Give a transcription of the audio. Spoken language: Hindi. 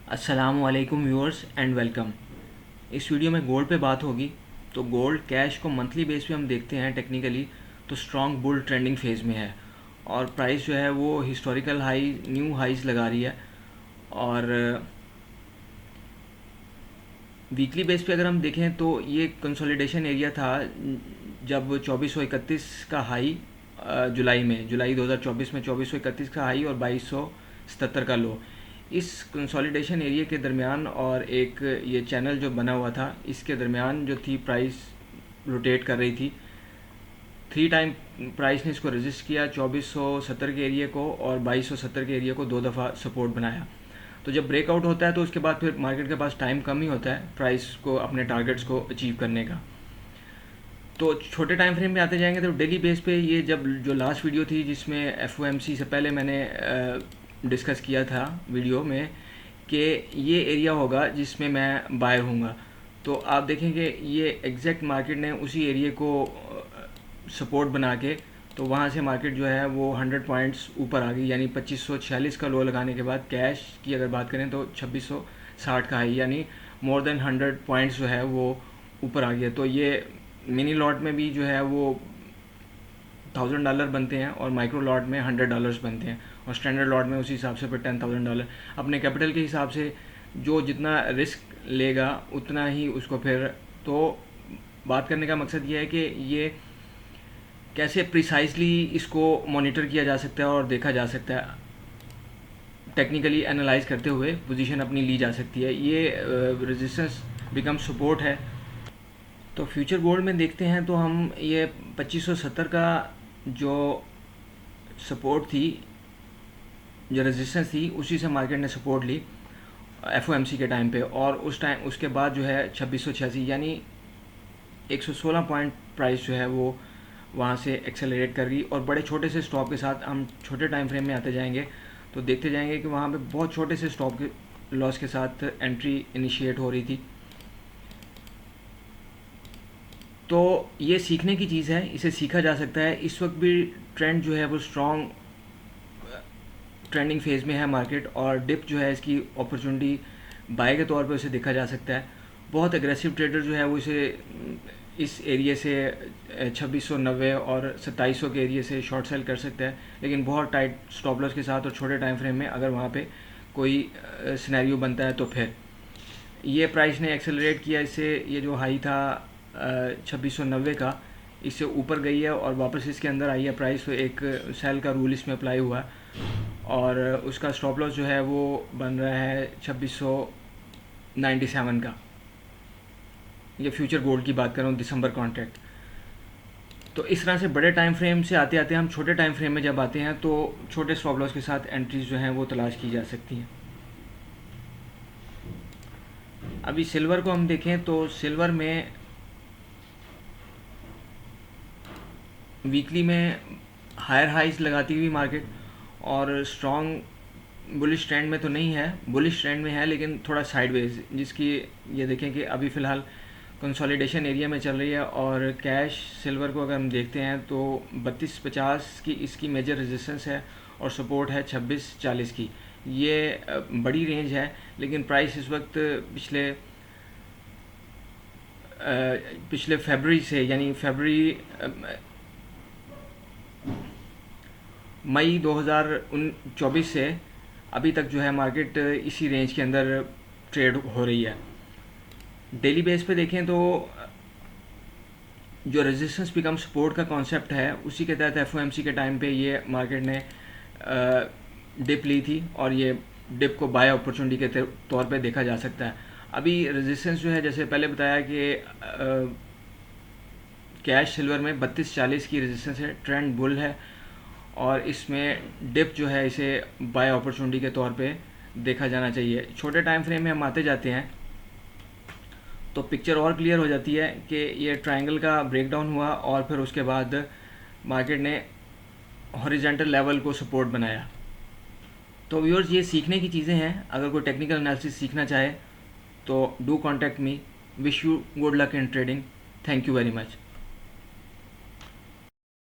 अस्सलामुअलैकुम व्यूअर्स एंड वेलकम। इस वीडियो में गोल्ड पे बात होगी। तो गोल्ड कैश को मंथली बेस पे हम देखते हैं टेक्निकली तो स्ट्रॉन्ग बुल ट्रेंडिंग फेज़ में है और प्राइस जो है वो हिस्टोरिकल हाई न्यू हाइज लगा रही है। और वीकली बेस पे अगर हम देखें तो ये कंसोलिडेशन एरिया था जब 2431 का हाई जुलाई 2024 में 2431 का हाई और 2277 का लो। इस कंसोलिडेशन एरिया के दरमियान और एक ये चैनल जो बना हुआ था इसके दरमियान जो थी प्राइस रोटेट कर रही थी। 3 टाइम प्राइस ने इसको रेजिस्ट किया 2470 के एरिया को और 2270 के एरिया को 2 दफ़ा सपोर्ट बनाया। तो जब ब्रेकआउट होता है तो उसके बाद फिर मार्केट के पास टाइम कम ही होता है प्राइस को अपने टारगेट्स को अचीव करने का। तो छोटे टाइम फ्रेम में आते जाएंगे तो डेली बेस पे ये जब जो लास्ट वीडियो थी जिसमें एफओएमसी से पहले मैंने डिस्कस किया था वीडियो में कि ये एरिया होगा जिसमें मैं बायर हूँगा। तो आप देखेंगे ये एग्जैक्ट मार्केट ने उसी एरिया को सपोर्ट बना के तो वहाँ से मार्केट जो है वो 100 पॉइंट्स ऊपर आ गई, यानी 2546 का लो लगाने के बाद कैश की अगर बात करें तो 2660 का है, यानी मोर देन 100 पॉइंट्स जो है वो ऊपर आ गया। तो ये मिनी लॉट में भी जो है वो $1000 बनते हैं और माइक्रो लॉट में $100 बनते हैं और स्टैंडर्ड लॉट में उसी हिसाब से फिर $10,000 अपने कैपिटल के हिसाब से जो जितना रिस्क लेगा उतना ही उसको फिर। तो बात करने का मकसद ये है कि ये कैसे प्रिसाइजली इसको मॉनिटर किया जा सकता है और देखा जा सकता है, टेक्निकली एनालाइज करते हुए पोजीशन अपनी ली जा सकती है। ये रेजिस्टेंस बिकम सपोर्ट है। तो फ्यूचर गोल्ड में देखते हैं तो हम ये 2570 का जो सपोर्ट थी, जो रेजिस्टेंस थी, उसी से मार्केट ने सपोर्ट ली एफओएमसी के टाइम पे और उस टाइम उसके बाद जो है 2686 यानी 116 पॉइंट प्राइस जो है वो वहाँ से एक्सेलरेट कर गई और बड़े छोटे से स्टॉप के साथ हम छोटे टाइम फ्रेम में आते जाएंगे तो देखते जाएंगे कि वहाँ पे बहुत छोटे से स्टॉप के लॉस के साथ एंट्री इनिशिएट हो रही थी। तो ये सीखने की चीज़ है, इसे सीखा जा सकता है। इस वक्त भी ट्रेंड जो है वो स्ट्रॉन्ग ट्रेंडिंग फेज़ में है मार्केट और डिप जो है इसकी अपॉर्चुनिटी बाय के तौर पे उसे देखा जा सकता है। बहुत एग्रेसिव ट्रेडर जो है वो इसे इस एरिया से 2690 और 2700 के एरिया से शॉर्ट सेल कर सकता है, लेकिन बहुत टाइट स्टॉप लॉस के साथ और छोटे टाइम फ्रेम में अगर वहाँ पे कोई सिनेरियो बनता है तो फिर ये प्राइस ने एक्सेलरेट किया। इससे ये जो हाई था 2690 का, इससे ऊपर गई है और वापस इसके अंदर आई है प्राइस। तो एक सेल का रूल इसमें अप्लाई हुआ और उसका स्टॉप लॉस जो है वो बन रहा है 2697 का। ये फ्यूचर गोल्ड की बात कर रहा हूँ, दिसंबर कॉन्ट्रैक्ट। तो इस तरह से बड़े टाइम फ्रेम से आते आते हम छोटे टाइम फ्रेम में जब आते हैं तो छोटे स्टॉप लॉस के साथ एंट्रीज जो हैं वो तलाश की जा सकती हैं। अभी सिल्वर को हम देखें तो सिल्वर में वीकली में हायर हाइज लगाती हुई मार्केट और स्ट्रॉन्ग बुलिश ट्रेंड में तो नहीं है, बुलिश ट्रेंड में है लेकिन थोड़ा साइडवेज, जिसकी ये देखें कि अभी फ़िलहाल कंसोलिडेशन एरिया में चल रही है। और कैश सिल्वर को अगर हम देखते हैं तो 3250 की इसकी मेजर रेजिस्टेंस है और सपोर्ट है 2640 की। ये बड़ी रेंज है, लेकिन प्राइस इस वक्त पिछले फरवरी से, यानी मई 2024 से अभी तक जो है मार्केट इसी रेंज के अंदर ट्रेड हो रही है। डेली बेस पे देखें तो जो रेजिस्टेंस बिकम सपोर्ट का कॉन्सेप्ट है उसी के तहत एफओएमसी के टाइम पे ये मार्केट ने डिप ली थी और ये डिप को बाय अपॉर्चुनिटी के तौर पे देखा जा सकता है। अभी रेजिस्टेंस जो है जैसे पहले बताया कि कैश सिल्वर में 3240 की रेजिस्टेंस है, ट्रेंड बुल है और इसमें डिप जो है इसे बाय अपॉर्चुनिटी के तौर पे देखा जाना चाहिए। छोटे टाइम फ्रेम में हम आते जाते हैं तो पिक्चर और क्लियर हो जाती है कि ये ट्रायंगल का ब्रेकडाउन हुआ और फिर उसके बाद मार्केट ने हॉरिजॉन्टल लेवल को सपोर्ट बनाया। तो व्यूअर्स ये सीखने की चीज़ें हैं। अगर कोई टेक्निकल एनालिसिस सीखना चाहे तो do contact me. Wish you good luck in trading. Thank you very much.